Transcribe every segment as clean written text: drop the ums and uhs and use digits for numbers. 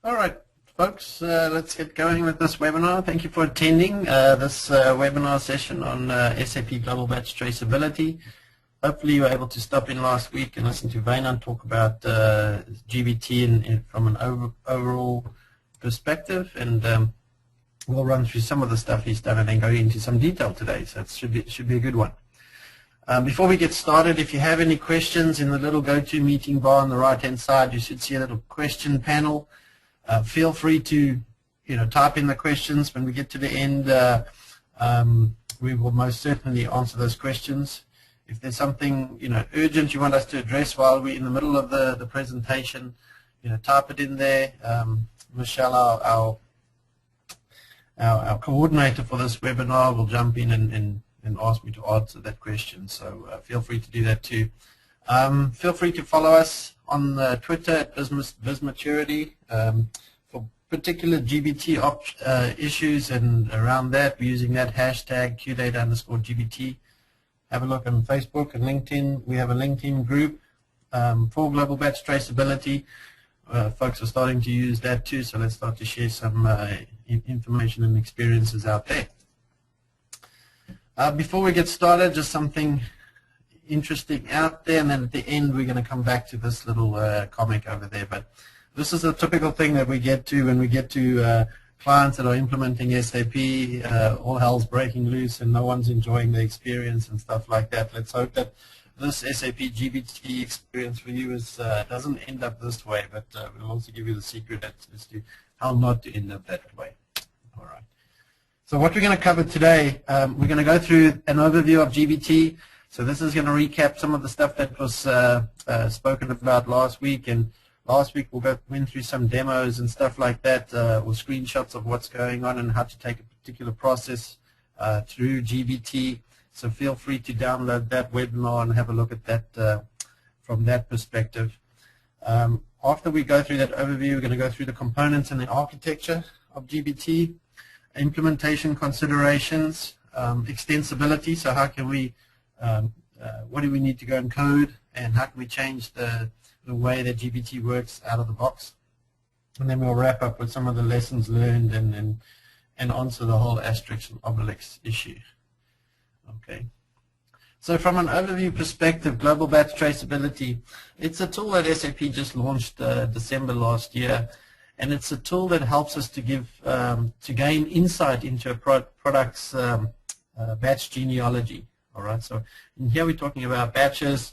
All right, folks, let's get going with this webinar. Thank you for attending this webinar session on SAP Global Batch Traceability. Hopefully you were able to stop in last week and listen to Vainan talk about GBT from an overall perspective, and we'll run through some of the stuff he's done and then go into some detail today, so it should be a good one. Before we get started, if you have any questions, in the little GoToMeeting bar on the right-hand side, you should see a little question panel. Feel free to type in the questions. When we get to the end, we will most certainly answer those questions. If there's something urgent you want us to address while we're in the middle of the presentation, type it in there. Michelle, our coordinator for this webinar, will jump in and ask me to answer that question, so feel free to do that too. Feel free to follow us on Twitter at BizMaturity for particular GBT issues, and around that we're using that hashtag QData_GBT. Have a look on Facebook and LinkedIn. We have a LinkedIn group for Global Batch Traceability. Folks are starting to use that too, so let's start to share some information and experiences out there. Before we get started, just something interesting out there, and then at the end we're going to come back to this little comic over there. But this is a typical thing that we get to when we get to clients that are implementing SAP. All hell's breaking loose and no one's enjoying the experience and stuff like that. Let's hope that this SAP GBT experience for you doesn't end up this way, but we'll also give you the secret as to how not to end up that way. All right. So what we're going to cover today, we're going to go through an overview of GBT. So this is going to recap some of the stuff that was spoken about last week. And last week we went through some demos and stuff like that, or screenshots of what's going on and how to take a particular process through GBT. So feel free to download that webinar and have a look at that from that perspective. After we go through that overview, we're going to go through the components and the architecture of GBT. Implementation considerations, extensibility, so how can we, what do we need to go and code, and how can we change the way that GBT works out of the box. And then we'll wrap up with some of the lessons learned and answer the whole asterisk and obelix issue. Okay. So from an overview perspective, Global Batch Traceability, it's a tool that SAP just launched December last year. And it's a tool that helps us to gain insight into a product's batch genealogy. All right. So in here we're talking about batches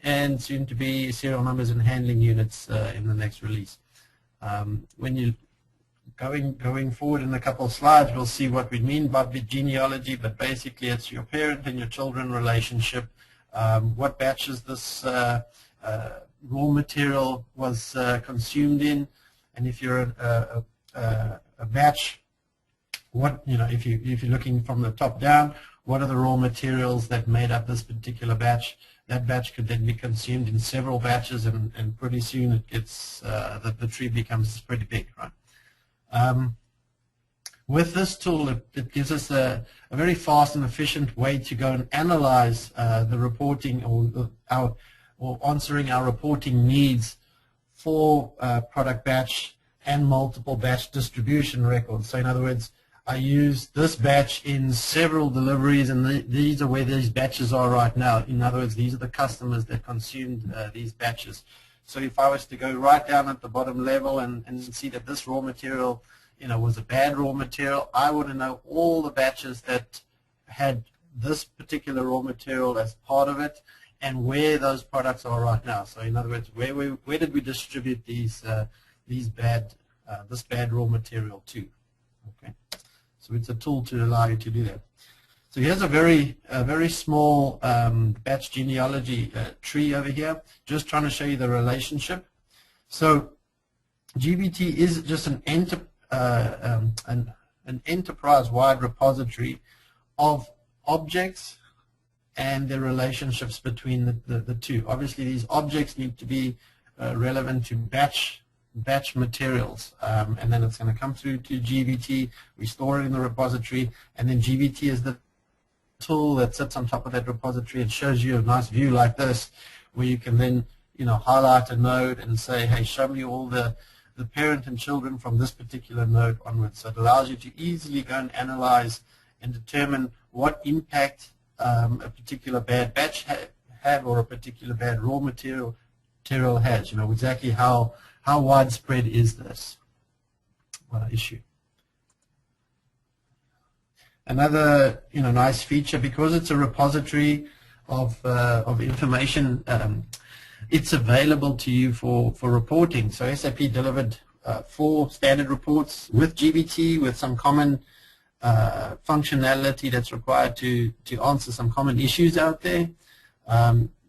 and soon to be serial numbers and handling units in the next release. When you going forward in a couple of slides, we'll see what we mean by the genealogy. But basically, it's your parent and your children relationship. What batches this raw material was consumed in. And if you're a batch, if you're looking from the top down, what are the raw materials that made up this particular batch? That batch could then be consumed in several batches, and pretty soon it gets the tree becomes pretty big, right? With this tool, it gives us a very fast and efficient way to go and analyze the reporting or answering our reporting needs for product batch and multiple batch distribution records. So in other words, I use this batch in several deliveries, and these are where these batches are right now. In other words, these are the customers that consumed these batches. So if I was to go right down at the bottom level and see that this raw material was a bad raw material, I want to know all the batches that had this particular raw material as part of it, and where those products are right now. So in other words, where did we distribute this bad raw material to? Okay, so it's a tool to allow you to do that. So here's a very small batch genealogy tree over here, just trying to show you the relationship. So GBT is just an enterprise-wide repository of objects and the relationships between the two. Obviously, these objects need to be relevant to batch materials, and then it's going to come through to GBT. We store it in the repository, and then GBT is the tool that sits on top of that repository. It shows you a nice view like this, where you can then highlight a node and say, hey, show me all the the parent and children from this particular node onwards. So it allows you to easily go and analyze and determine what impact a particular bad batch had or a particular bad raw material has. Exactly how widespread is this issue. Another nice feature, because it's a repository of information, it's available to you for reporting. So SAP delivered 4 standard reports with GBT, with some common functionality that's required to answer some common issues out there.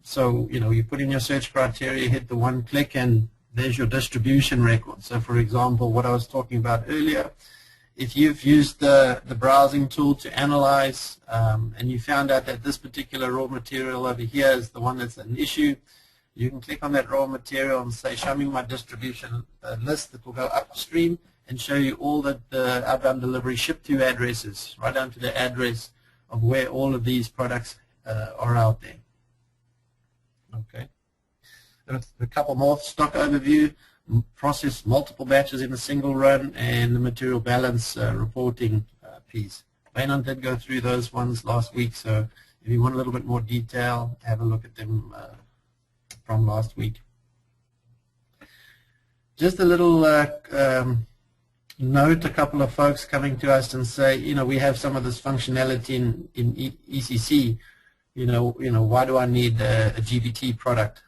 So you put in your search criteria, hit the one click, and there's your distribution record. So for example, what I was talking about earlier, if you've used the browsing tool to analyze and you found out that this particular raw material over here is the one that's an issue, you can click on that raw material and say, show me my distribution list that will go upstream and show you all the outbound delivery ship to addresses, right down to the address of where all of these products are out there. Okay. A couple more: stock overview, process multiple batches in a single run, and the material balance reporting piece. Bainon did go through those ones last week, so if you want a little bit more detail, have a look at them from last week. Just a little note: a couple of folks coming to us and say, we have some of this functionality in ECC. Why do I need a GBT product?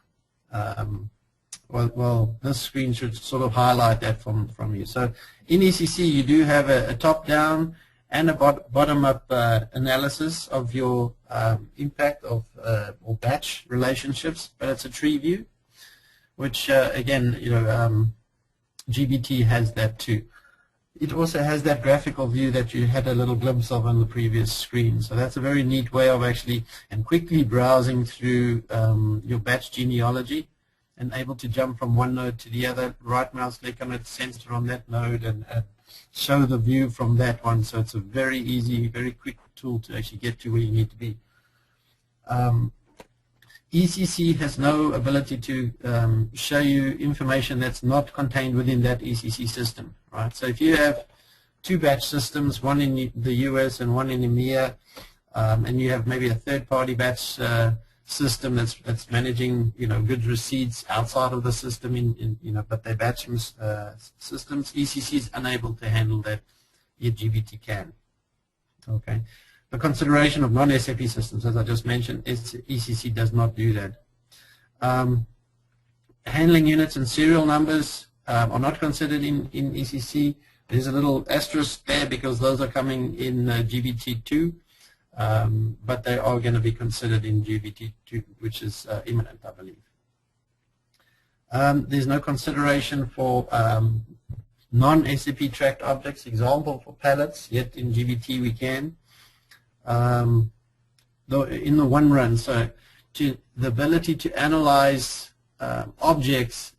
Well, this screen should sort of highlight that from you. So in ECC, you do have a top-down and a bottom-up analysis of your impact of or batch relationships, but it's a tree view, which again, GBT has that too. It also has that graphical view that you had a little glimpse of on the previous screen. So that's a very neat way of actually and quickly browsing through your batch genealogy and able to jump from one node to the other, right mouse click on it, center on that node, and show the view from that one. So it's a very easy, very quick tool to actually get to where you need to be. ECC has no ability to show you information that's not contained within that ECC system, right? So if you have 2 batch systems, one in the US and one in EMEA, and you have maybe a third-party batch system that's managing, goods receipts outside of the system, but they're batch systems, ECC is unable to handle that, yet GBT can. Okay. The consideration of non-SAP systems, as I just mentioned, ECC does not do that. Handling units and serial numbers are not considered in ECC. There's a little asterisk there because those are coming in GBT2, but they are going to be considered in GBT2, which is imminent, I believe. There's no consideration for non-SAP tracked objects, example for pallets, yet in GBT we can. Though in the one run, so the ability to analyze objects,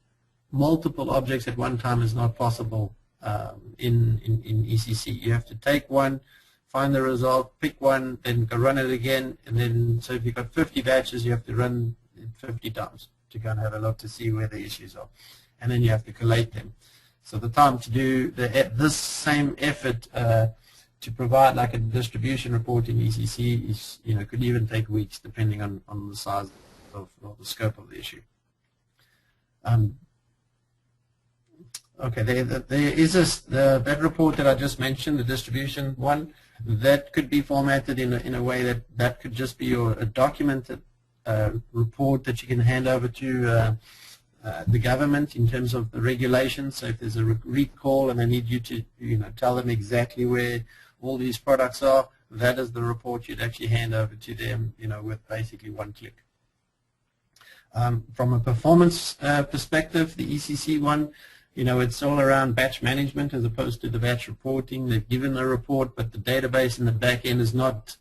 multiple objects at one time, is not possible in ECC. You have to take one, find the result, pick one, then go run it again, and then so if you've got 50 batches, you have to run it 50 times to go and have a look to see where the issues are, and then you have to collate them. So the time to do this same effort to provide like a distribution report in ECC is, could even take weeks depending on the size of the scope of the issue. Okay, there is that report that I just mentioned, the distribution one, that could be formatted in a way that could just be a documented report that you can hand over to the government in terms of the regulations. So if there's a recall and they need you to tell them exactly where all these products are, that is the report you'd actually hand over to them, with basically one click. From a performance perspective, the ECC one, it's all around batch management as opposed to the batch reporting. They've given the report, but the database in the back end is not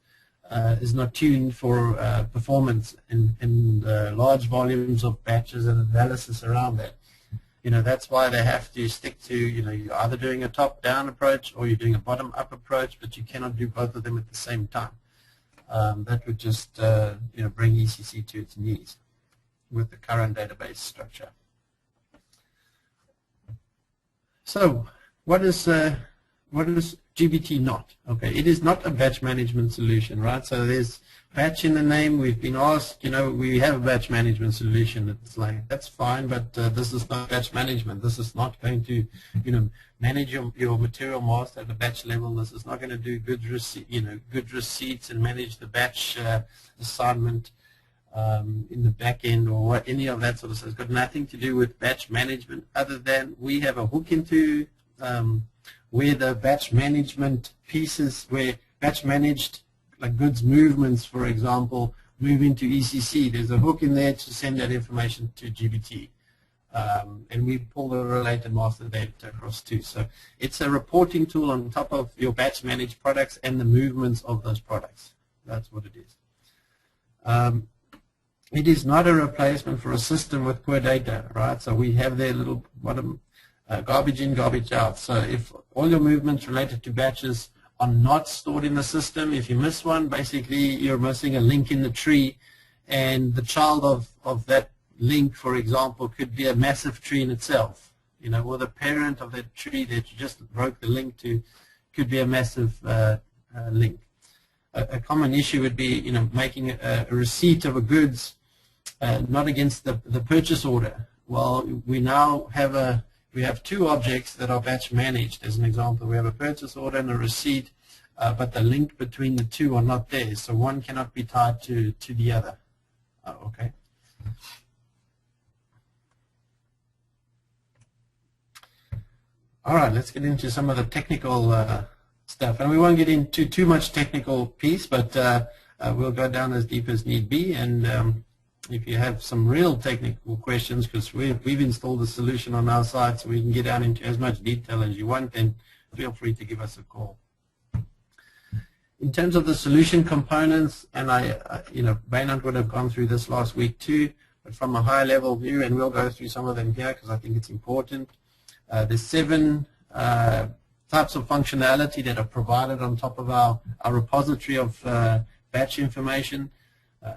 tuned for performance in large volumes of batches and analysis around that. That's why they have to stick to, you're either doing a top-down approach or you're doing a bottom-up approach, but you cannot do both of them at the same time. That would just, bring ECC to its knees with the current database structure. So what is GBT not? Okay, it is not a batch management solution, right? So there's batch in the name. We've been asked, we have a batch management solution. It's like, that's fine, but this is not batch management. This is not going to, manage your material master at a batch level. This is not going to do good receipts and manage the batch assignment in the back end or any of that sort of stuff. It's got nothing to do with batch management other than we have a hook into where the batch management pieces, where batch managed like goods movements, for example, move into ECC. There's a hook in there to send that information to GBT. And we pull the related master data across too. So it's a reporting tool on top of your batch managed products and the movements of those products. That's what it is. It is not a replacement for a system with poor data, right? So we have their little bottom garbage in, garbage out. So if all your movements related to batches are not stored in the system, if you miss one, basically you're missing a link in the tree, and the child of that link, for example, could be a massive tree in itself. Or the parent of that tree that you just broke the link to could be a massive link. A common issue would be, making a receipt of a goods not against the purchase order. Well, we now have we have two objects that are batch managed. As an example, we have a purchase order and a receipt, but the link between the two are not there, so one cannot be tied to the other. Okay. All right, let's get into some of the technical stuff, and we won't get into too much technical piece, but we'll go down as deep as need be. And if you have some real technical questions, because we've installed the solution on our side, so we can get down into as much detail as you want, then feel free to give us a call. In terms of the solution components, and Baynard would have gone through this last week too, but from a high level view, and we'll go through some of them here because I think it's important. There's 7 types of functionality that are provided on top of our repository of batch information.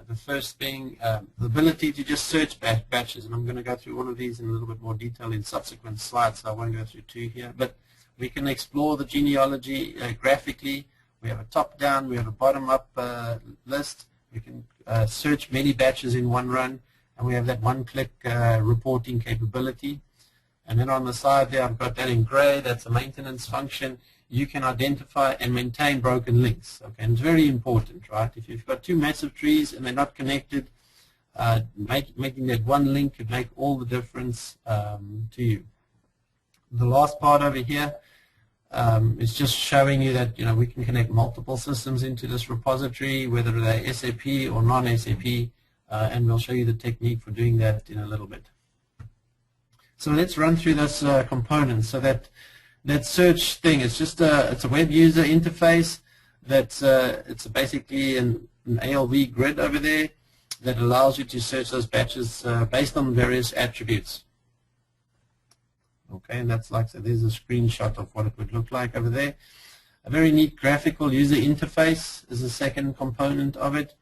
The first being the ability to just search batches, and I'm going to go through one of these in a little bit more detail in subsequent slides, so I won't go through 2 here. But we can explore the genealogy graphically. We have a top-down, we have a bottom-up list. We can search many batches in one run, and we have that one-click reporting capability. And then on the side there, I've got that in gray. That's a maintenance function. You can identify and maintain broken links. Okay, and it's very important, right? If you've got 2 massive trees and they're not connected, making that one link could make all the difference to you. The last part over here is just showing you that we can connect multiple systems into this repository, whether they're SAP or non-SAP, and we'll show you the technique for doing that in a little bit. So let's run through this component. So that search thing, it's just it's a web user interface. It's basically an ALV grid over there that allows you to search those batches based on various attributes. Okay, and that's like, so there's a screenshot of what it would look like over there. A very neat graphical user interface is the second component of it.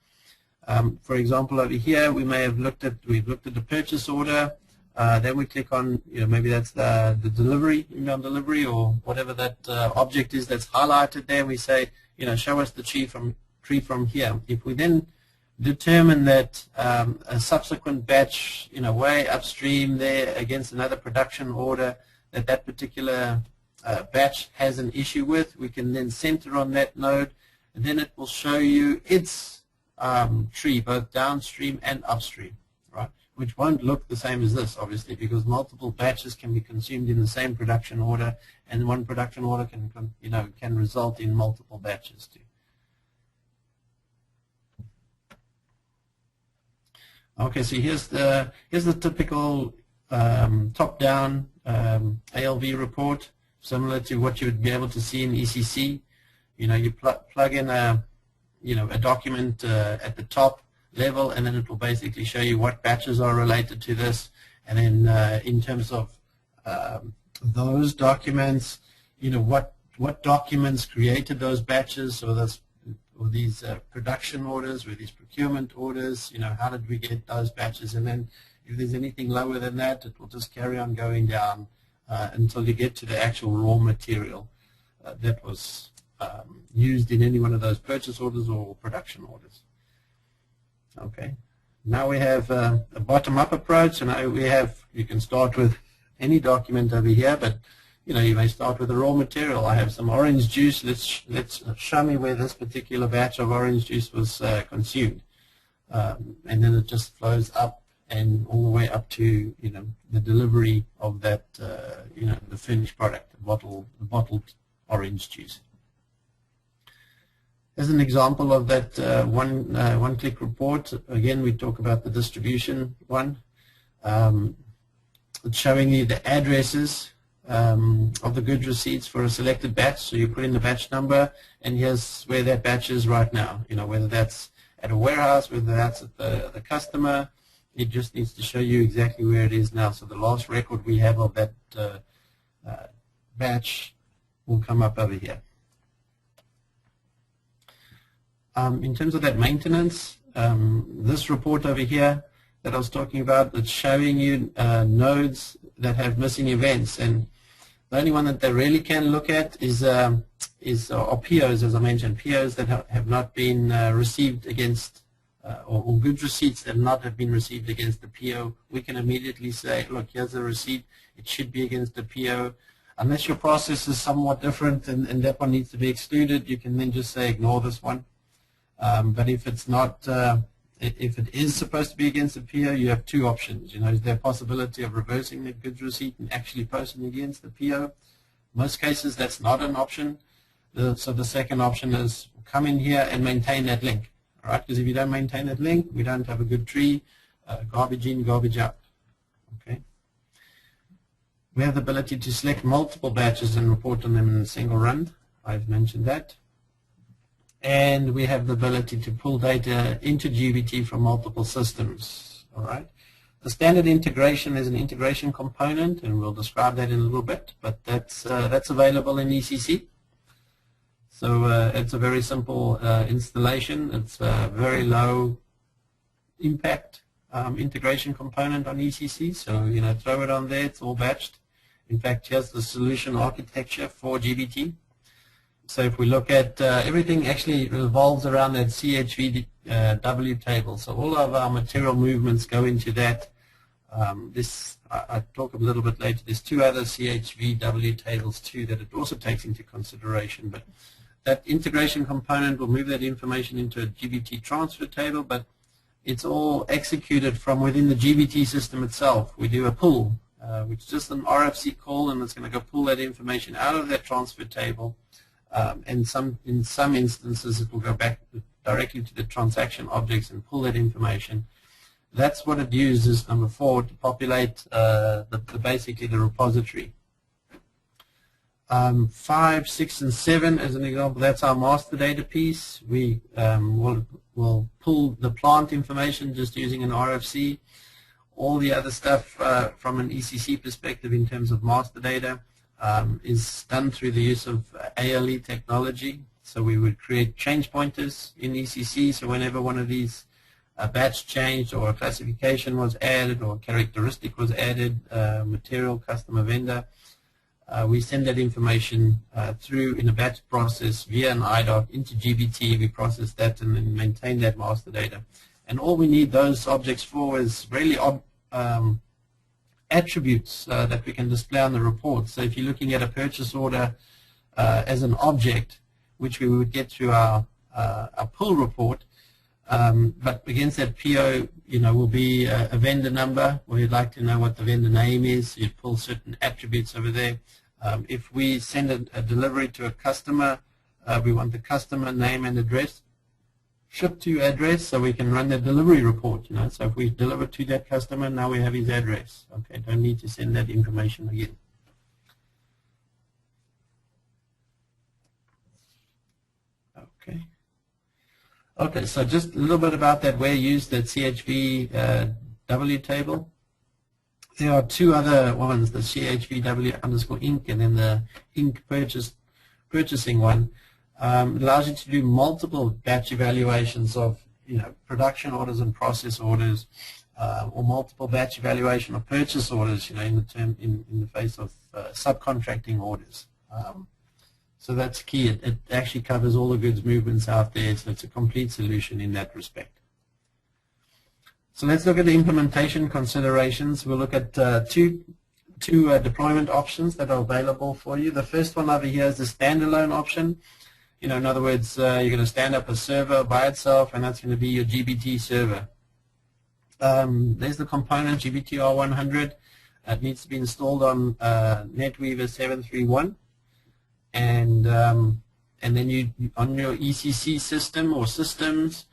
For example, over here we've looked at the purchase order. Then we click on, maybe that's the delivery, inbound delivery, or whatever that object is that's highlighted there. We say, show us the tree from here. If we then determine that a subsequent batch, way upstream there against another production order, that particular batch has an issue with, we can then center on that node, and then it will show you its tree, both downstream and upstream, right? Which won't look the same as this, obviously, because multiple batches can be consumed in the same production order, and one production order can result in multiple batches too. Okay, so here's the typical top-down ALV report, similar to what you would be able to see in ECC. You plug in a document at the top level, and then it will basically show you what batches are related to this, and then in terms of those documents, what documents created those batches, or these production orders, or these procurement orders, how did we get those batches, and then if there's anything lower than that, it will just carry on going down until you get to the actual raw material that was used in any one of those purchase orders or production orders. Okay. Now we have a bottom-up approach, and now you can start with any document over here, but you may start with the raw material. I have some orange juice. Let's show me where this particular batch of orange juice was consumed, and then it just flows up and all the way up to the delivery of that the finished product, the bottled orange juice. As an example of that one-click report, again we talk about the distribution one. It's showing you the addresses of the goods receipts for a selected batch. So you put in the batch number, and here's where that batch is right now. Whether that's at a warehouse, whether that's at the customer, it just needs to show you exactly where it is now. So the last record we have of that batch will come up over here. In terms of that maintenance, this report over here that I was talking about, it's showing you nodes that have missing events, and the only one that they really can look at is POs, as I mentioned, POs that have not been received against, or goods receipts that not have been received against the PO. We can immediately say, look, here's a receipt, it should be against the PO. Unless your process is somewhat different and that one needs to be excluded, you can then just say ignore this one. But if it's not, if it is supposed to be against the PO, you have two options. Is there a possibility of reversing the goods receipt and actually posting against the PO? Most cases, that's not an option. So the second option is come in here and maintain that link. All right? Because if you don't maintain that link, we don't have a good tree. Garbage in, garbage out. Okay. We have the ability to select multiple batches and report on them in a single run. I've mentioned that. And we have the ability to pull data into GBT from multiple systems. All right. The standard integration is an integration component, and we'll describe that in a little bit. But that's available in ECC. So it's a very simple installation. It's a very low impact integration component on ECC. So throw it on there. It's all batched. In fact, here's the solution architecture for GBT. So if we look at everything actually revolves around that CHVW table. So all of our material movements go into that. I'll talk a little bit later. There's two other CHVW tables too that it also takes into consideration. But that integration component will move that information into a GBT transfer table, but it's all executed from within the GBT system itself. We do a pull, which is just an RFC call, and it's going to go pull that information out of that transfer table. And in some instances, it will go back directly to the transaction objects and pull that information. That's what it uses, number 4, to populate basically the repository. 5, 6, and 7, as an example, that's our master data piece. We will pull the plant information just using an RFC. All the other stuff from an ECC perspective in terms of master data is done through the use of ALE technology. So we would create change pointers in ECC, so whenever one of these batch changed or a classification was added or a characteristic was added, material, customer, vendor, we send that information through in a batch process via an IDOC into GBT. We process that and then maintain that master data. And all we need those objects for is really attributes that we can display on the report. So if you're looking at a purchase order as an object, which we would get through our pull report, but against that PO, will be a vendor number, where you'd like to know what the vendor name is. You'd pull certain attributes over there. If we send a delivery to a customer, we want the customer name and address, ship to address, so we can run the delivery report. So if we deliver to that customer, now we have his address. Okay, don't need to send that information again. Okay, so just a little bit about that. We used that CHVW table. There are two other ones, the CHVW_Inc. and then the Inc. purchasing one. It allows you to do multiple batch evaluations of production orders and process orders. or multiple batch evaluation of purchase orders, in the face of subcontracting orders. So that's key. It actually covers all the goods movements out there, so it's a complete solution in that respect. So let's look at the implementation considerations. We'll look at two deployment options that are available for you. The first one over here is the standalone option. In other words, you're going to stand up a server by itself, and that's going to be your GBT server. There's the component GBT R100. It needs to be installed on NetWeaver 731. And then you on your ECC system or systems,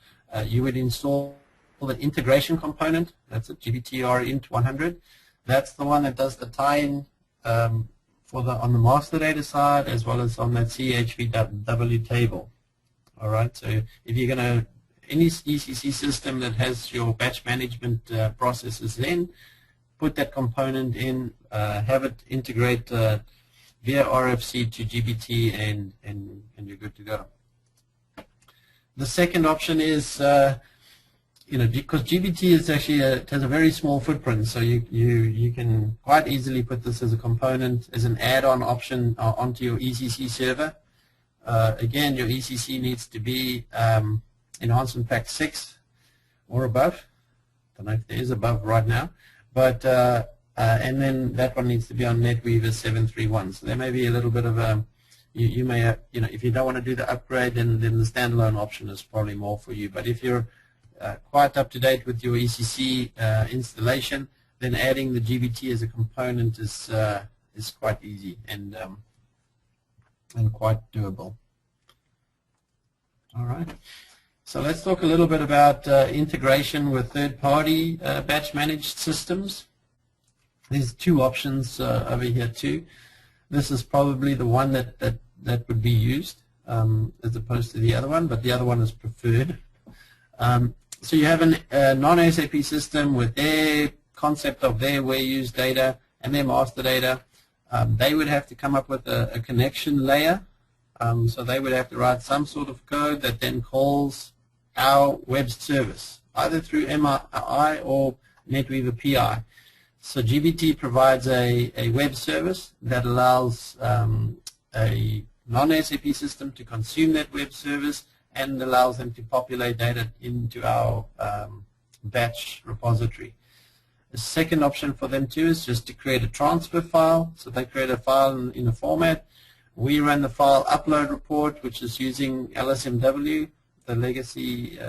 you would install the integration component. That's a GBT R int 100. That's the one that does the tie-in on the master data side as well as on that CHVW table. All right. So if you're going to any ECC system that has your batch management processes in, put that component in, have it integrate via RFC to GBT, and you're good to go. The second option is, because GBT is actually it has a very small footprint, so you can quite easily put this as a component, as an add-on option onto your ECC server. Again, your ECC needs to be Enhancement Pack 6 or above. Don't know if there is above right now, but and then that one needs to be on NetWeaver 731. So there may be a little bit of a, you may have, if you don't want to do the upgrade, then the standalone option is probably more for you. But if you're quite up to date with your ECC installation, then adding the GBT as a component is quite easy and quite doable. All right. So let's talk a little bit about integration with third-party batch managed systems. There's two options over here too. This is probably the one that would be used as opposed to the other one, but the other one is preferred. So you have a non-SAP system with their concept of their where-use data and their master data. They would have to come up with a connection layer. So they would have to write some sort of code that then calls our web service, either through MI or NetWeaver PI. So GBT provides a web service that allows a non-SAP system to consume that web service and allows them to populate data into our batch repository. The second option for them too is just to create a transfer file. So they create a file in a format. We run the file upload report, which is using LSMW, the legacy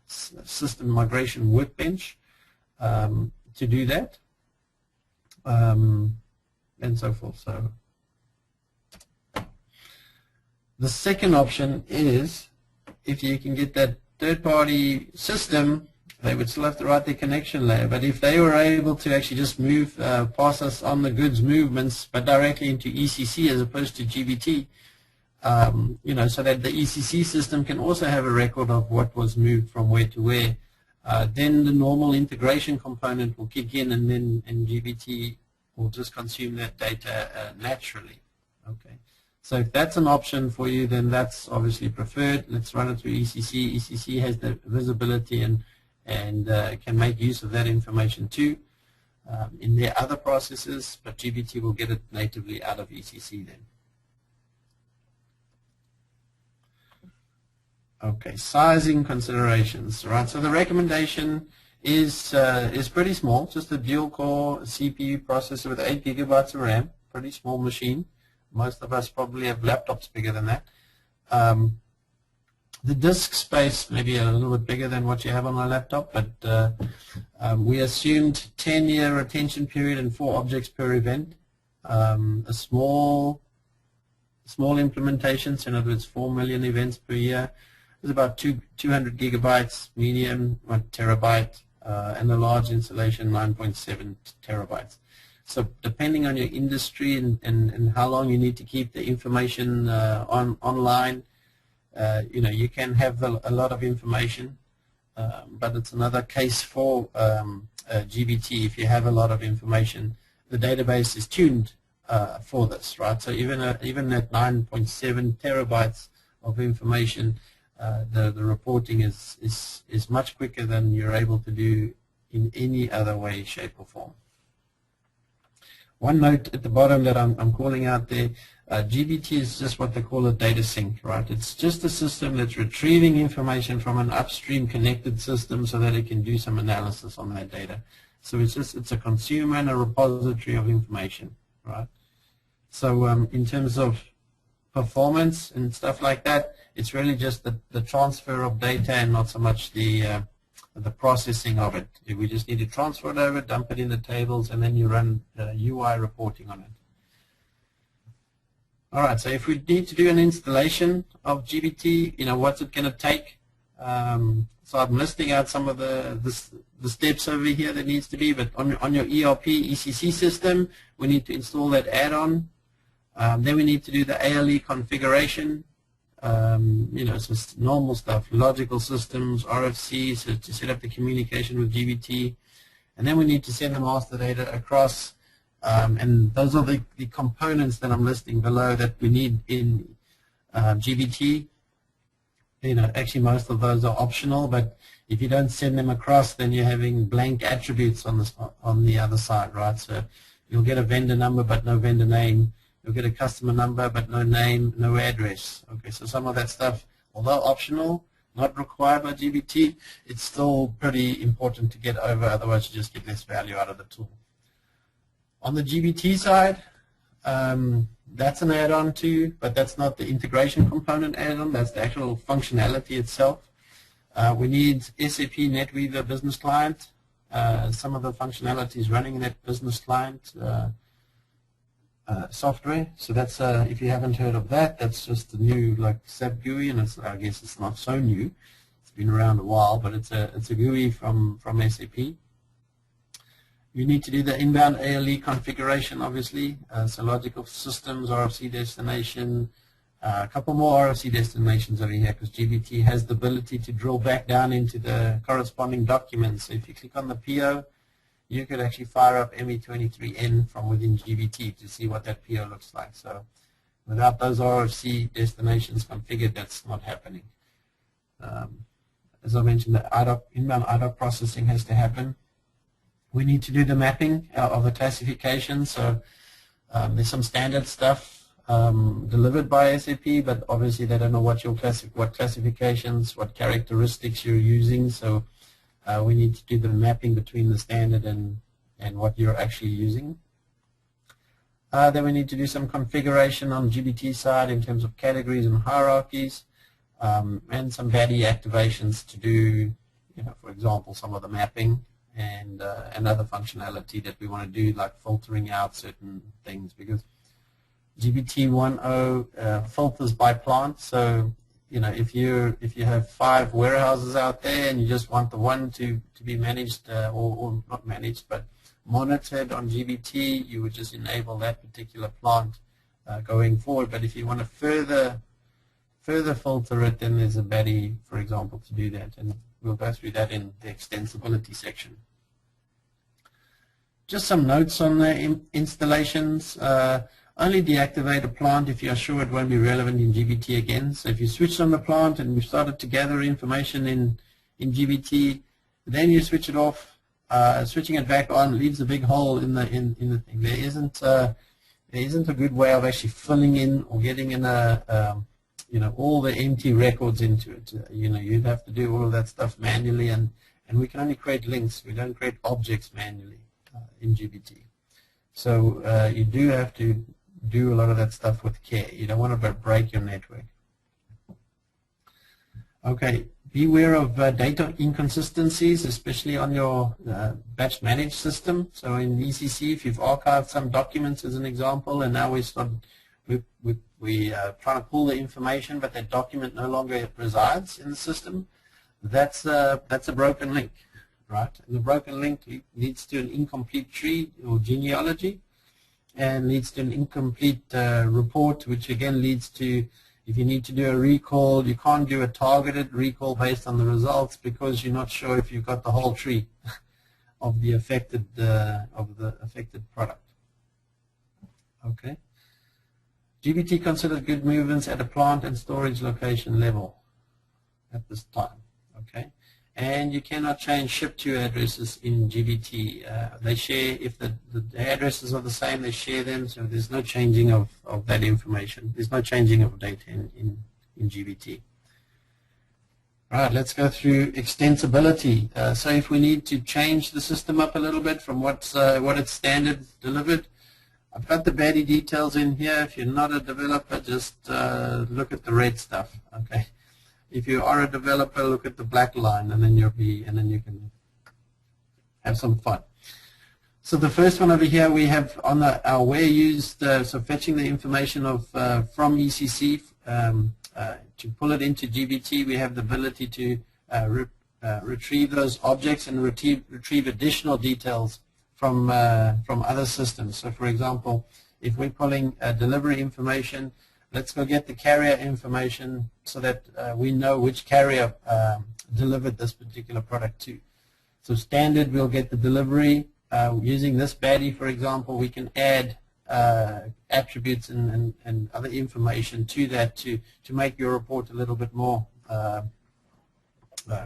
system migration workbench, to do that. And so forth. So the second option is, if you can get that third-party system, they would still have to write their connection layer. But if they were able to actually just move, pass us on the goods movements, but directly into ECC as opposed to GBT, so that the ECC system can also have a record of what was moved from where to where, then the normal integration component will kick in, and GBT will just consume that data naturally. Okay. So if that's an option for you, then that's obviously preferred. Let's run it through ECC. ECC has the visibility and can make use of that information too in their other processes, but GBT will get it natively out of ECC then. Okay, sizing considerations, right? So the recommendation is pretty small, just a dual-core CPU processor with 8 GB of RAM, pretty small machine. Most of us probably have laptops bigger than that. The disk space may be a little bit bigger than what you have on a laptop, but we assumed 10-year retention period and 4 objects per event. A small implementation, so in other words 4 million events per year. It's about 200 gigabytes, medium 1 terabyte, and the large installation 9.7 terabytes. So depending on your industry and how long you need to keep the information online, you can have a lot of information, but it's another case for GBT. If you have a lot of information, the database is tuned for this, right? So even at 9.7 terabytes of information, the reporting is much quicker than you're able to do in any other way, shape, or form. One note at the bottom that I'm calling out there, GBT is just what they call a data sink, right? It's just a system that's retrieving information from an upstream connected system so that it can do some analysis on that data. So it's a consumer and a repository of information, right? So in terms of performance and stuff like that, it's really just the transfer of data and not so much the processing of it. We just need to transfer it over, dump it in the tables, and then you run UI reporting on it. All right, so if we need to do an installation of GBT, what's it going to take? So I'm listing out some of the steps over here that needs to be, but on your ERP ECC system, we need to install that add-on. Then we need to do the ALE configuration. So normal stuff, logical systems, RFC, so to set up the communication with GBT. And then we need to send the master data across. And those are the components that I'm listing below that we need in GBT. Actually most of those are optional, but if you don't send them across, then you're having blank attributes on the other side, right? So you'll get a vendor number but no vendor name. You'll get a customer number but no name, no address. Okay, so some of that stuff, although optional, not required by GBT, it's still pretty important to get over, otherwise you just get less value out of the tool. On the GBT side, that's an add-on too, but that's not the integration component add-on, that's the actual functionality itself. We need SAP NetWeaver Business Client. Some of the functionality is running in that Business Client software. So that's, if you haven't heard of that, that's just the new SAP GUI, and I guess it's not so new. It's been around a while, but it's a GUI from SAP. You need to do the inbound ALE configuration, obviously. So logical systems, RFC destination, a couple more RFC destinations over here because GBT has the ability to drill back down into the corresponding documents. So if you click on the PO, you could actually fire up ME23N from within GBT to see what that PO looks like. So without those RFC destinations configured, that's not happening. As I mentioned, the inbound IDOC processing has to happen. We need to do the mapping of the classification. So there's some standard stuff delivered by SAP, but obviously they don't know what classifications, what characteristics you're using. So we need to do the mapping between the standard and what you're actually using. Then we need to do some configuration on GBT side in terms of categories and hierarchies, and some BADI activations to do, for example, some of the mapping and other functionality that we want to do, like filtering out certain things, because GBT 1.0 filters by plant. So if you have 5 warehouses out there and you just want the one to be managed or not managed but monitored on GBT, you would just enable that particular plant going forward. But if you want to further filter it, then there's a BADI, for example, to do that, and we'll go through that in the extensibility section. Just some notes on the installations. Only deactivate a plant if you are sure it won't be relevant in GBT again. So if you switch on the plant and we've started to gather information in GBT, then you switch it off. Switching it back on leaves a big hole in the thing. There isn't a good way of actually filling in or getting in all the empty records into it. You'd have to do all of that stuff manually, and we can only create links. We don't create objects manually in GBT. So you do have to do a lot of that stuff with care. You don't want to break your network. Okay, beware of data inconsistencies, especially on your batch managed system. So in ECC, if you've archived some documents as an example, and now we're trying to pull the information, but that document no longer resides in the system, that's a broken link, right? And the broken link leads to an incomplete tree or genealogy, and leads to an incomplete report, which again leads to, if you need to do a recall, you can't do a targeted recall based on the results because you're not sure if you've got the whole tree of the affected product. Okay. GBT considers good movements at a plant and storage location level at this time. Okay. and you cannot change ship-to addresses in GBT. They share, if the addresses are the same, they share them, so there's no changing of that information. There's no changing of data in GBT. All right, let's go through extensibility. So if we need to change the system up a little bit from what it's standard delivered, I've got the baddie details in here. If you're not a developer, just look at the red stuff. Okay. If you are a developer, look at the black line, and then you can have some fun. So the first one over here we have on our where used, so fetching the information from ECC to pull it into GBT. We have the ability to retrieve those objects and retrieve additional details from other systems. So for example, if we're pulling delivery information, let's go get the carrier information so that we know which carrier delivered this particular product to. So standard, we'll get the delivery. Using this baddie, for example, we can add attributes and other information to that to make your report a little bit more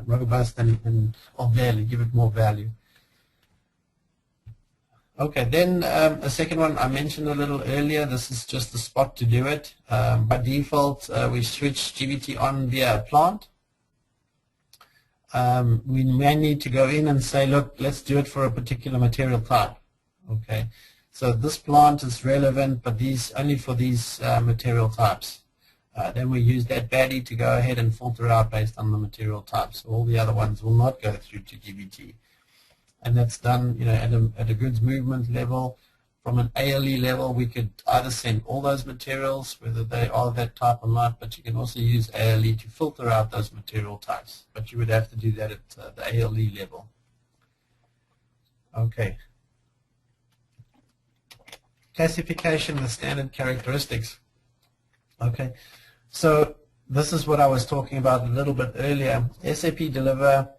robust and of value, give it more value. Okay, then the second one I mentioned a little earlier. This is just the spot to do it. By default, we switch GBT on via a plant. We may need to go in and say, look, let's do it for a particular material type. Okay, so this plant is relevant, but only for these material types. Then we use that baddie to go ahead and filter out based on the material types. All the other ones will not go through to GBT. And that's done, at a goods movement level. From an ALE level, we could either send all those materials, whether they are that type or not, but you can also use ALE to filter out those material types. But you would have to do that at the ALE level. Okay. Classification with standard characteristics. Okay. So this is what I was talking about a little bit earlier. SAP deliver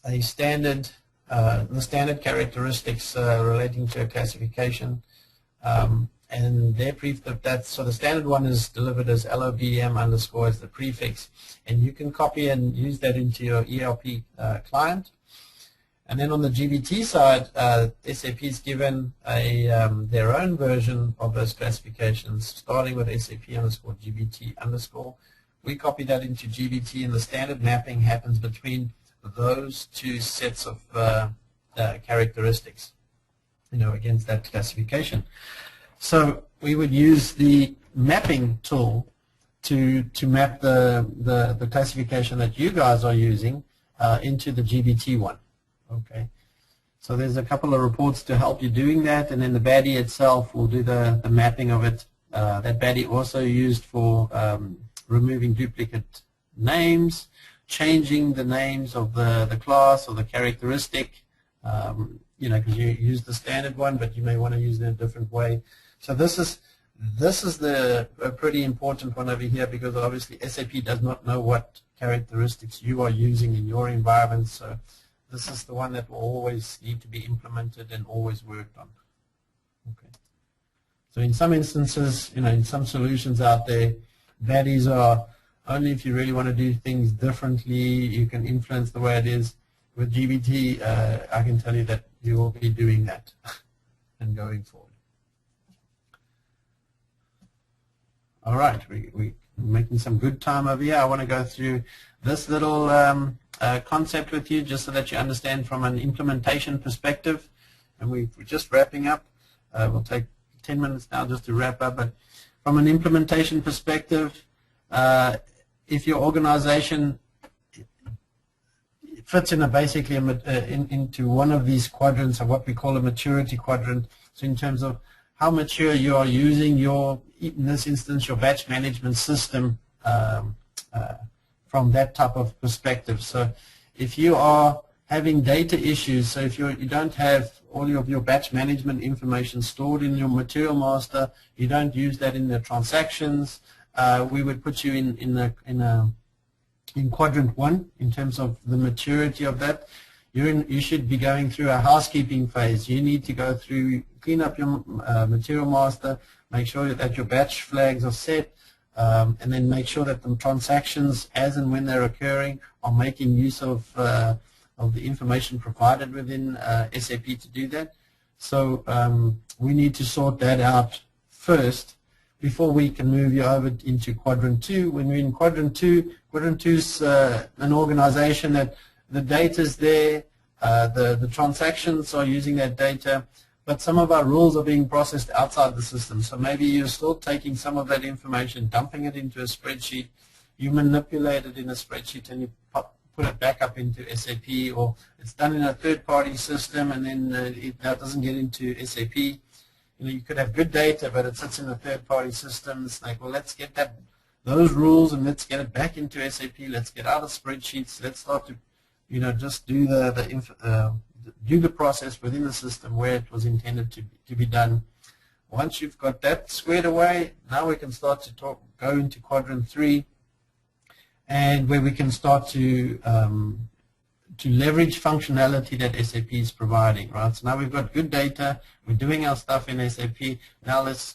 a standard the standard characteristics relating to a classification, and their so the standard one is delivered as LOBM underscore as the prefix, and you can copy and use that into your ERP client. And then on the GBT side, SAP is given their own version of those classifications, starting with SAP underscore GBT underscore. We copy that into GBT, and the standard mapping happens between those two sets of characteristics, against that classification. So we would use the mapping tool to map the classification that you guys are using into the GBT one. Okay. So there's a couple of reports to help you doing that, and then the baddie itself will do the mapping of it. That baddie also used for removing duplicate names, changing the names of the class or the characteristic, because you use the standard one, but you may want to use it in a different way. So this is a pretty important one over here, because obviously SAP does not know what characteristics you are using in your environment. So this is the one that will always need to be implemented and always worked on. Okay. So in some instances, in some solutions out there, baddies are only if you really want to do things differently, you can influence the way it is. With GBT, I can tell you that you will be doing that and going forward. All right, we're making some good time over here. I want to go through this little concept with you just so that you understand from an implementation perspective. And we're just wrapping up. We'll take 10 minutes now just to wrap up. But from an implementation perspective, if your organization fits in basically into one of these quadrants of what we call a maturity quadrant, so in terms of how mature you are using in this instance, your batch management system from that type of perspective. So if you are having data issues, so if you don't have all of your batch management information stored in your material master, you don't use that in the transactions, we would put you in quadrant 1 in terms of the maturity of that. You should be going through a housekeeping phase. You need to go through, clean up your material master, make sure that your batch flags are set, and then make sure that the transactions, as and when they're occurring, are making use of the information provided within SAP to do that. So we need to sort that out first before we can move you over into Quadrant 2. When we're in Quadrant 2, Quadrant 2 is an organization that the data is there, the transactions are using that data, but some of our rules are being processed outside the system. So maybe you're still taking some of that information, dumping it into a spreadsheet, you manipulate it in a spreadsheet and you put it back up into SAP, or it's done in a third-party system and then that doesn't get into SAP. You could have good data, but it sits in a third-party system. It's like, well, let's get those rules and let's get it back into SAP. Let's get out of spreadsheets. Let's start to, just do the process within the system where it was intended to be done. Once you've got that squared away, now we can start to go into Quadrant 3, and where we can start to leverage functionality that SAP is providing, right? So now we've got good data, we're doing our stuff in SAP, now let's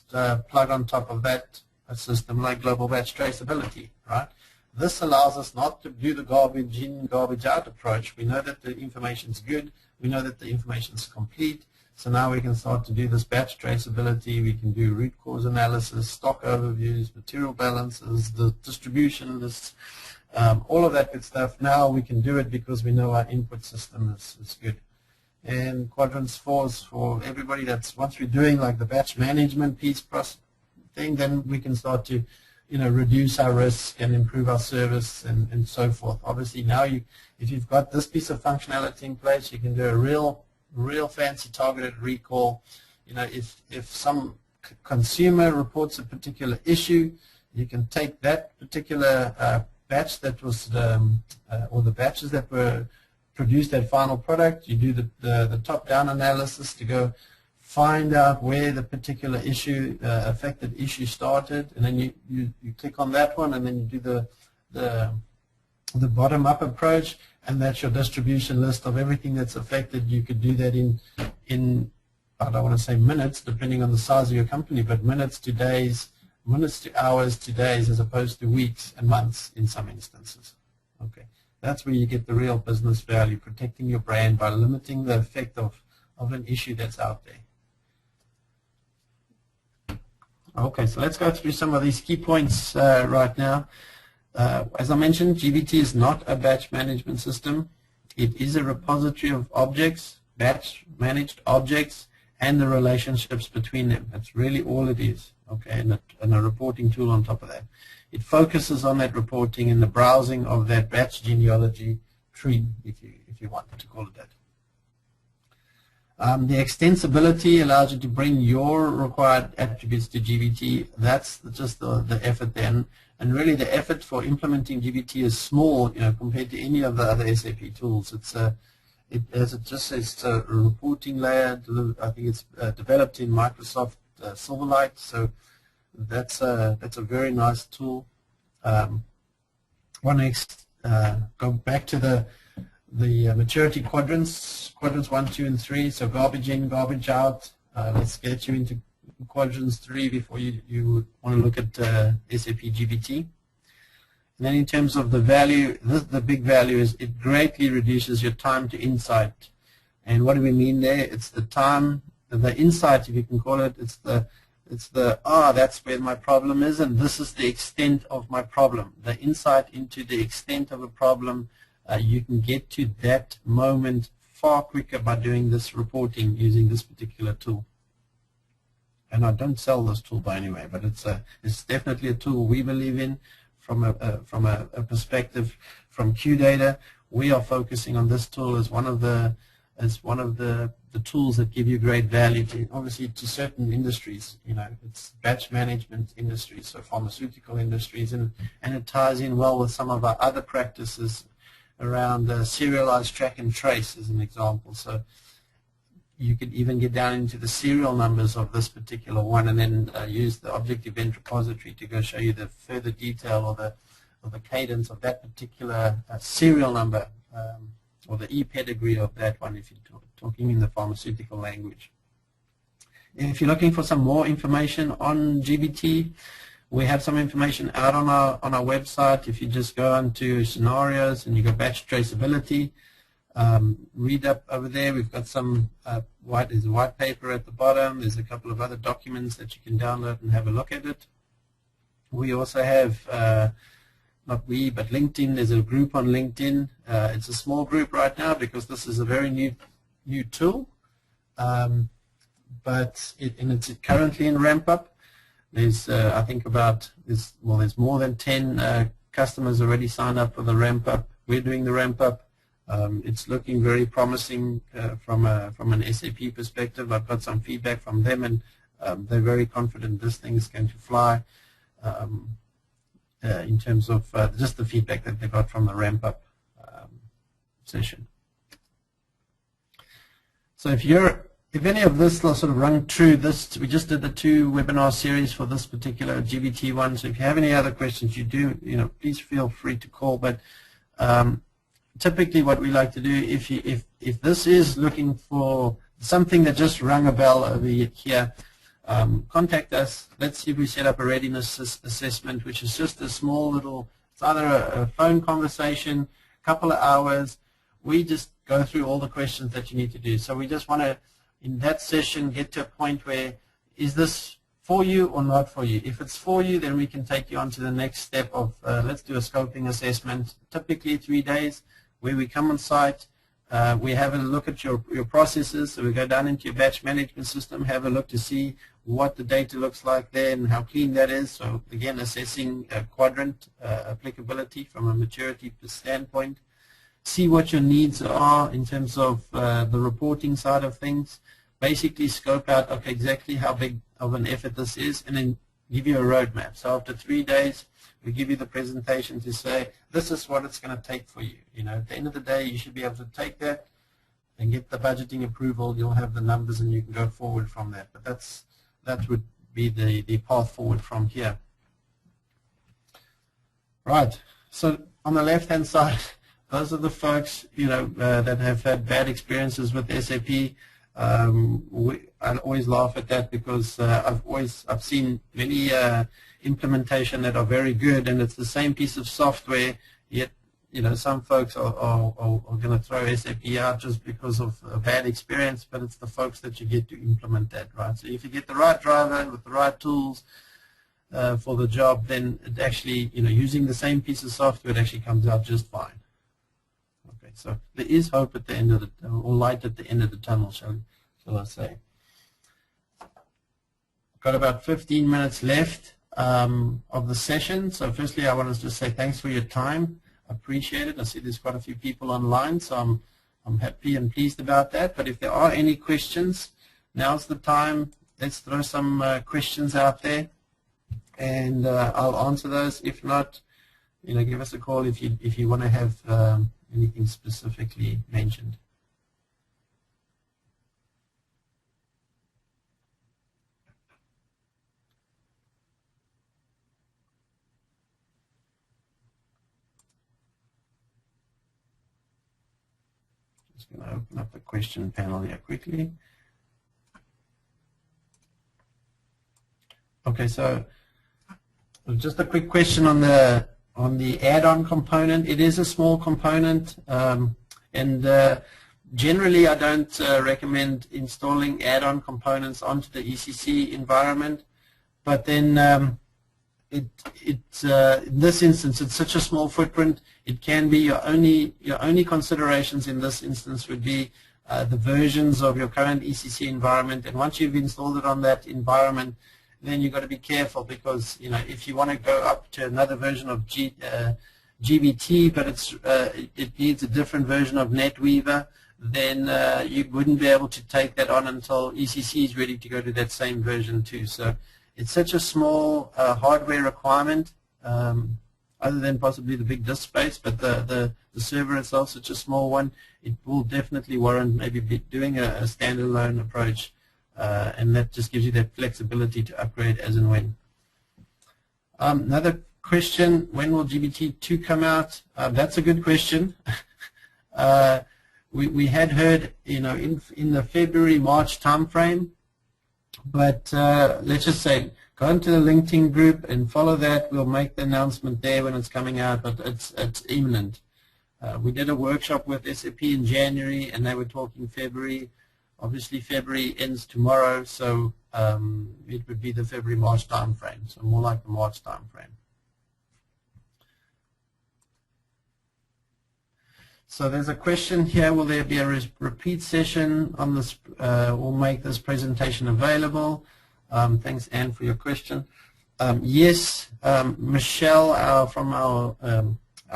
plug on top of that a system like Global Batch Traceability, right? This allows us not to do the garbage in, garbage out approach. We know that the information is good, we know that the information is complete, so now we can start to do this batch traceability, we can do root cause analysis, stock overviews, material balances, the distribution lists, all of that good stuff. Now we can do it because we know our input system is good. And Quadrants 4 is for everybody that's, once we're doing like the batch management piece thing, then we can start to reduce our risk and improve our service and so forth. Obviously now if you've got this piece of functionality in place, you can do a real fancy targeted recall. If some consumer reports a particular issue, you can take that particular batch that was or the batches that were produced that final product, you do the top-down analysis to go find out where the particular issue, affected issue started, and then you click on that one, and then you do the bottom-up approach, and that's your distribution list of everything that's affected. You could do that in I don't want to say minutes, depending on the size of your company, but minutes to days, minutes to hours to days, as opposed to weeks and months in some instances. Okay, that's where you get the real business value, protecting your brand by limiting the effect of an issue that's out there. Okay, so let's go through some of these key points right now. As I mentioned, GBT is not a batch management system. It is a repository of objects, batch managed objects, and the relationships between them. That's really all it is. Okay, and a reporting tool on top of that. It focuses on that reporting and the browsing of that batch genealogy tree, if you want to call it that. The extensibility allows you to bring your required attributes to GBT. That's just the effort then. And really the effort for implementing GBT is small, compared to any of the other SAP tools. As it just says, it's a reporting layer. I think it's developed in Microsoft Silverlight, so that's a very nice tool. Go back to the maturity quadrants 1, 2, and 3. So garbage in, garbage out. Let's get you into quadrants 3 before you want to look at SAP GBT. And then in terms of the value, the big value is it greatly reduces your time to insight. And what do we mean there? It's the time, the insight, if you can call it. It's that's where my problem is, and this is the extent of my problem. The insight into the extent of a problem, you can get to that moment far quicker by doing this reporting using this particular tool. And I don't sell this tool by any way, but it's definitely a tool we believe in from a perspective from QData. We are focusing on this tool as one of the tools that give you great value to, obviously, to certain industries. It's batch management industries, so pharmaceutical industries, and it ties in well with some of our other practices around serialized track and trace, as an example. So you could even get down into the serial numbers of this particular one, and then use the object event repository to go show you the further detail or the cadence of that particular serial number, or the e-pedigree of that one, if you're talking in the pharmaceutical language. If you're looking for some more information on GBT, We have some information out on our website. If you just go onto scenarios and you go batch traceability, read up over there. We've got some there's a white paper at the bottom. There's a couple of other documents that you can download and have a look at it. We also have, not we, but LinkedIn. There's a group on LinkedIn. It's a small group right now because this is a very new tool, but it's currently in ramp up. There's I think there's more than 10 customers already signed up for the ramp up. We're doing the ramp up. It's looking very promising from an SAP perspective. I've got some feedback from them, and they're very confident this thing is going to fly. In terms of just the feedback that they got from the ramp-up session. So if any of this will sort of run through this, we just did the 2 webinar series for this particular GBT one. So if you have any other questions, please feel free to call. But typically, what we like to do, if this is looking for something that just rang a bell over here, contact us. Let's see if we set up a readiness assessment, which is just a small little, it's either a phone conversation, a couple of hours. We just go through all the questions that you need to do. So we just want to, in that session, get to a point where, is this for you or not for you? If it's for you, then we can take you on to the next step of, let's do a scoping assessment, typically 3 days, where we come on site. We have a look at your processes. So we go down into your batch management system, have a look to see what the data looks like there and how clean that is. So again, assessing quadrant applicability from a maturity standpoint. See what your needs are in terms of the reporting side of things. Basically scope out, okay, exactly how big of an effort this is, and then give you a roadmap. So after 3 days, we give you the presentation to say, this is what it's going to take for you. At the end of the day, you should be able to take that and get the budgeting approval. You'll have the numbers and you can go forward from that. But that would be the path forward from here. Right. So on the left-hand side, those are the folks that have had bad experiences with SAP. I always laugh at that because I've seen many implementation that are very good, and it's the same piece of software, yet some folks are going to throw SAP out just because of a bad experience, but it's the folks that you get to implement that, right? So if you get the right driver with the right tools for the job, then it actually, using the same piece of software, it actually comes out just fine. Okay, so there is hope at the end of the, or light at the end of the tunnel, shall I say. Got about 15 minutes left of the session. So firstly, I want to just say thanks for your time. I appreciate it. I see there's quite a few people online, so I'm happy and pleased about that. But if there are any questions, now's the time. Let's throw some questions out there, and I'll answer those. If not, give us a call if you want to have anything specifically mentioned. Just going to open up the question panel here quickly. Okay, so just a quick question on the add-on component. It is a small component, and generally I don't recommend installing add-on components onto the ECC environment. But then in this instance, it's such a small footprint. It can be your only considerations in this instance would be the versions of your current ECC environment. And once you've installed it on that environment, then you've got to be careful, because if you want to go up to another version of GBT, but it needs a different version of NetWeaver, then you wouldn't be able to take that on until ECC is ready to go to that same version too. So it's such a small hardware requirement, other than possibly the big disk space, but the server itself is such a small one, it will definitely warrant maybe doing a standalone approach. And that just gives you that flexibility to upgrade as and when. Another question, when will GBT2 come out? That's a good question. We had heard, in the February-March timeframe, but let's just say go into the LinkedIn group and follow that. We'll make the announcement there when it's coming out, but it's imminent. We did a workshop with SAP in January, and they were talking February. Obviously, February ends tomorrow, so it would be the February-March time frame, so more like the March time frame. So there's a question here, will there be a repeat session on this, or make this presentation available? Thanks, Anne, for your question. Yes, Michelle, from our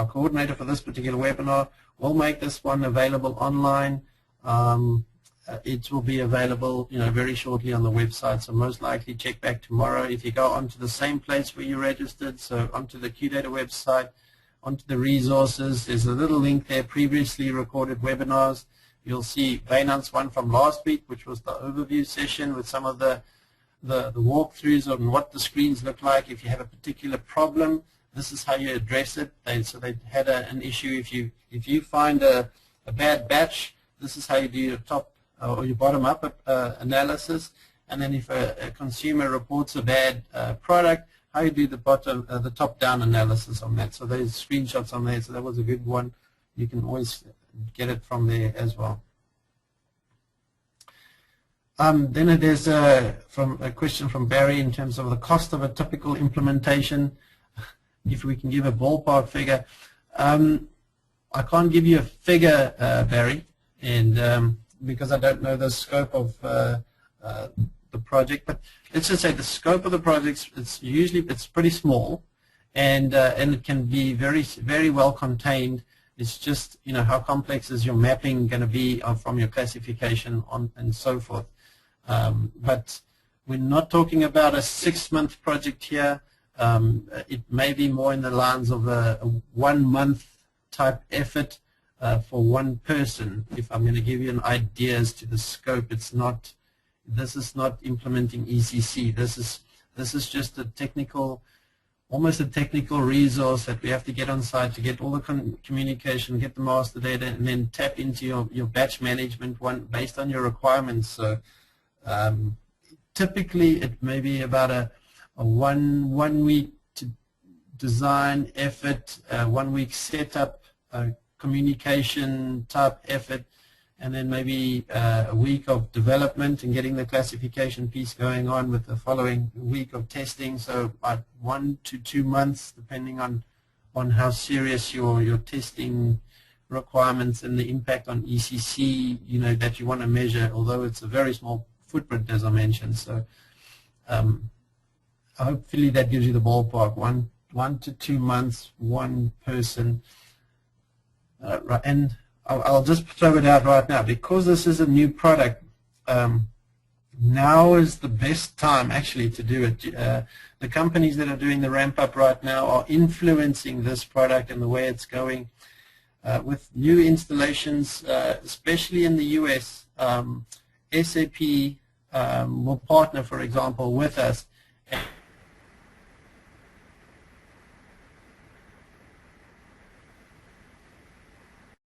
coordinator for this particular webinar, will make this one available online. It will be available, very shortly on the website. So most likely check back tomorrow. If you go onto the same place where you registered, so onto the QData website, onto the resources, there's a little link there, previously recorded webinars. You'll see Bainant's one from last week, which was the overview session with some of the walkthroughs on what the screens look like. If you have a particular problem, this is how you address it. So they had an issue. If you find a bad batch, this is how you do your top or your bottom-up analysis. And then if a consumer reports a bad product, how you do the top-down analysis on that. So there's screenshots on there. So that was a good one. You can always get it from there as well. Then there's a question from Barry in terms of the cost of a typical implementation. If we can give a ballpark figure. I can't give you a figure, Barry, and because I don't know the scope of the project. But let's just say the scope of the project, it's pretty small, and it can be very well contained. It's just how complex is your mapping going to be from your classification on and so forth. But we're not talking about a 6-month project here. It may be more in the lines of a 1-month type effort for one person. If I'm going to give you an idea as to the scope, this is not implementing ECC. This is just a technical, almost a technical resource that we have to get on site to get all the communication, get the master data, and then tap into your batch management one based on your requirements. So typically it may be about a one week to design effort, 1 week setup, communication type effort, and then maybe a week of development and getting the classification piece going on with the following week of testing. So about 1 to 2 months, depending on how serious your testing requirements and the impact on ECC, that you want to measure. Although it's a very small footprint, as I mentioned. So hopefully that gives you the ballpark. 1 to 2 months, one person, right? And I'll just throw it out right now, because this is a new product. Now is the best time actually to do it. The companies that are doing the ramp up right now are influencing this product and the way it's going. With new installations, especially in the US, SAP will partner, for example, with us